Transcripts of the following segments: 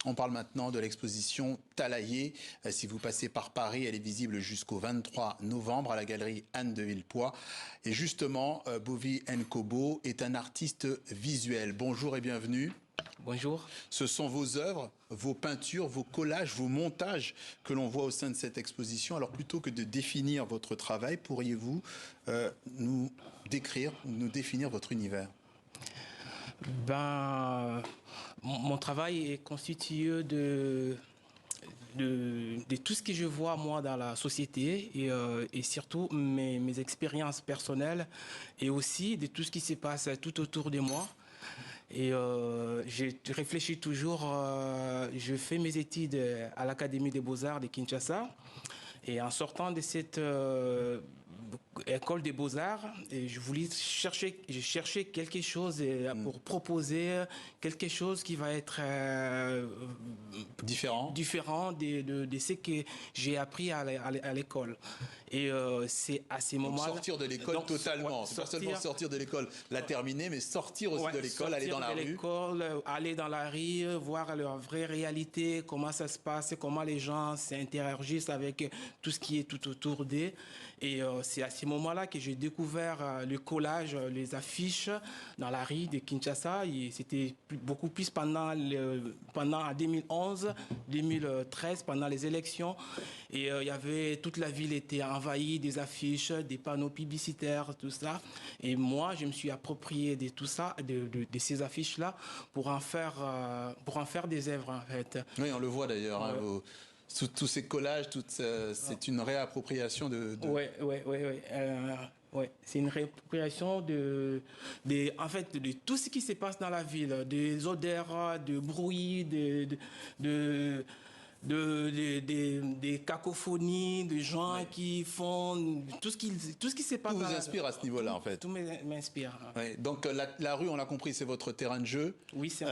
On parle maintenant de l'exposition Talaillé. Si vous passez par Paris, elle est visible jusqu'au 23 novembre à la galerie Anne de Villepoix. Et justement, Bovi Nkobo est un artiste visuel. Bonjour et bienvenue. Bonjour. Ce sont vos œuvres, vos peintures, vos collages, vos montages que l'on voit au sein de cette exposition. Alors plutôt que de définir votre travail, pourriez-vous nous définir votre univers? Mon travail est constitué de tout ce que je vois moi dans la société et surtout mes expériences personnelles et aussi de tout ce qui se passe tout autour de moi. Et je réfléchis toujours, je fais mes études à l'Académie des Beaux-Arts de Kinshasa. Et en sortant de cette école des Beaux-Arts, je cherchais quelque chose pour proposer quelque chose qui va être différent de ce que j'ai appris à l'école. Et c'est à ces moments-là... Sortir de l'école totalement. C'est pas seulement sortir de l'école, la terminer, mais sortir aussi de l'école, aller dans la rue. Aller dans la rue, voir leur vraie réalité, comment ça se passe, comment les gens s'interagissent avec tout ce qui est tout autour d'eux. Et c'est à ce moment-là que j'ai découvert le collage, les affiches dans la rue de Kinshasa. C'était beaucoup plus pendant 2011, 2013, pendant les élections. Et il y avait, toute la ville était envahie des affiches, des panneaux publicitaires, tout ça. Et moi, je me suis approprié de tout ça, de ces affiches-là, pour en faire des œuvres, en fait. Oui, on le voit d'ailleurs. Hein, tous ces collages, c'est une réappropriation de... Ouais, c'est une réappropriation en fait, de tout ce qui se passe dans la ville, des odeurs, de bruit, des cacophonies, de gens qui font tout ce qui se passe. Tout vous inspire à ce niveau-là, en fait. Tout m'inspire. Ouais, donc la rue, on l'a compris, c'est votre terrain de jeu. Oui, c'est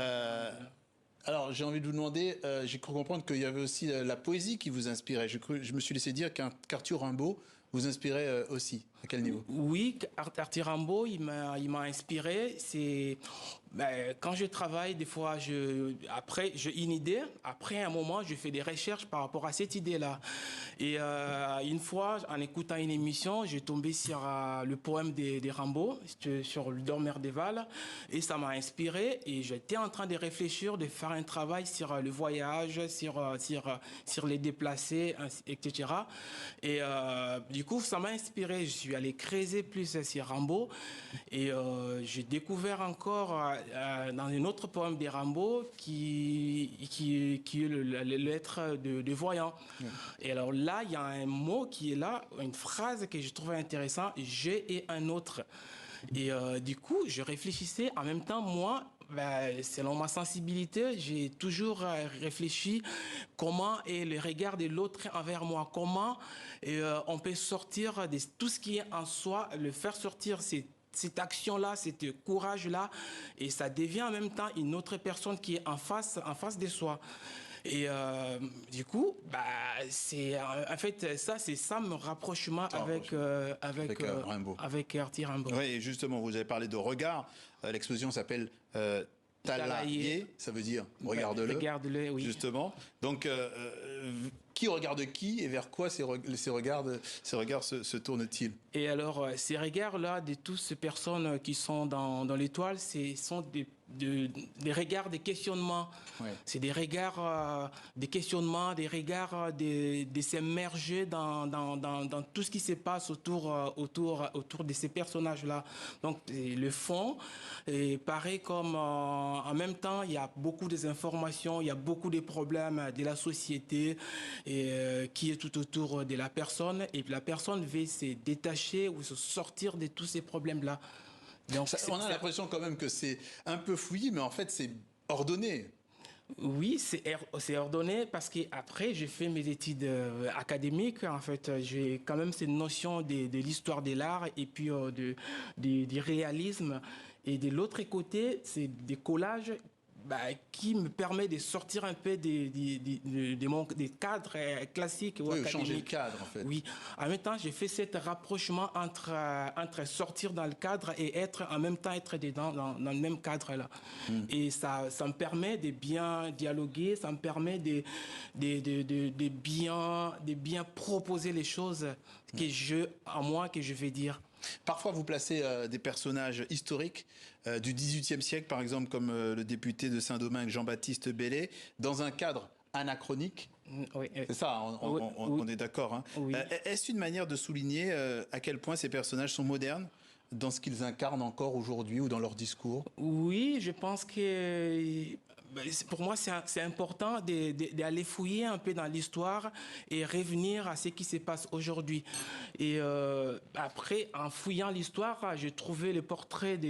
Alors, j'ai envie de vous demander, j'ai cru comprendre qu'il y avait aussi la poésie qui vous inspirait. Je me suis laissé dire qu'Arthur Rimbaud vous inspirait aussi. À quel niveau? Oui, Arthur Rimbaud, il m'a inspiré. C'est quand je travaille, des fois, après, j'ai une idée. Après un moment, je fais des recherches par rapport à cette idée-là. Et une fois, en écoutant une émission, j'ai tombé sur le poème de Rimbaud, sur le Dormeur des Vals, et ça m'a inspiré. Et j'étais en train de réfléchir, de faire un travail sur le voyage, sur les déplacés, etc. Et du coup, ça m'a inspiré. Je suis allé creuser plus sur Rimbaud et j'ai découvert encore dans un autre poème de Rimbaud qui est le lettre de voyant. Et alors là, il y a un mot qui est là, une phrase que je trouvais intéressante, j'ai et un autre. Et du coup, je réfléchissais en même temps, moi, selon ma sensibilité, j'ai toujours réfléchi comment est le regard de l'autre envers moi, comment on peut sortir de tout ce qui est en soi, le faire sortir, cette action-là, ce courage-là, et ça devient en même temps une autre personne qui est en face de soi. Et du coup, en fait, c'est ça mon rapprochement avec Rimbaud. Avec Arthur Rimbaud. Oui, et justement, vous avez parlé de regard. L'exposition s'appelle Talaillé, ça veut dire regarde-le. Regarde-le, oui. Justement. Donc, qui regarde qui et vers quoi ces regards se tournent-ils? Et alors, ces regards-là de toutes ces personnes qui sont dans l'étoile, ce sont des regards de questionnement. Ouais. C'est des regards de questionnement, des regards de s'immerger dans tout ce qui se passe autour de ces personnages-là. Donc, le fond paraît comme... en même temps, il y a beaucoup d'informations, il y a beaucoup de problèmes de la société qui est tout autour de la personne. Et puis la personne veut se détacher ou se sortir de tous ces problèmes-là. Donc, on a l'impression quand même que c'est un peu fouillis, mais en fait, c'est ordonné. Oui, c'est ordonné parce qu'après, j'ai fait mes études académiques. En fait, j'ai quand même cette notion de l'histoire de l'art et puis du réalisme. Et de l'autre côté, c'est des collages qui me permet de sortir un peu des cadres classiques ou Oui, académiques. changer de cadre, en fait. Oui. En même temps, j'ai fait cet rapprochement entre sortir dans le cadre et en même temps être dans le même cadre-là. Et ça me permet de bien dialoguer, ça me permet de bien proposer les choses que je vais dire. Parfois, vous placez des personnages historiques du XVIIIe siècle, par exemple, comme le député de Saint-Domingue, Jean-Baptiste Bellay, dans un cadre anachronique. Oui, C'est ça, on est d'accord. Hein. Oui. Est-ce une manière de souligner à quel point ces personnages sont modernes dans ce qu'ils incarnent encore aujourd'hui ou dans leur discours? Oui, je pense que pour moi, c'est important d'aller fouiller un peu dans l'histoire et revenir à ce qui se passe aujourd'hui. Et après, en fouillant l'histoire, j'ai trouvé le portrait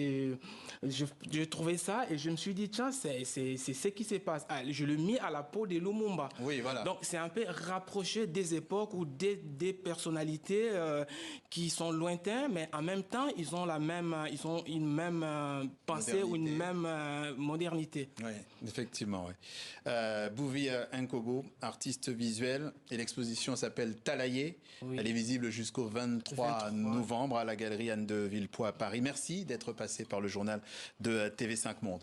j'ai trouvé ça et je me suis dit, tiens, c'est ce qui se passe. Ah, je le mis à la peau de Lumumba. Oui, voilà. Donc, c'est un peu rapproché des époques ou des personnalités qui sont lointaines, mais en même temps, ils ont une même pensée ou une même modernité. Oui, effectivement. Oui. Bouvi Nkobo, artiste visuel, et l'exposition s'appelle Talaillé. Oui. Elle est visible jusqu'au 23 novembre à la galerie Anne de Villepoix à Paris. Merci d'être passé par le journal de TV5 Monde.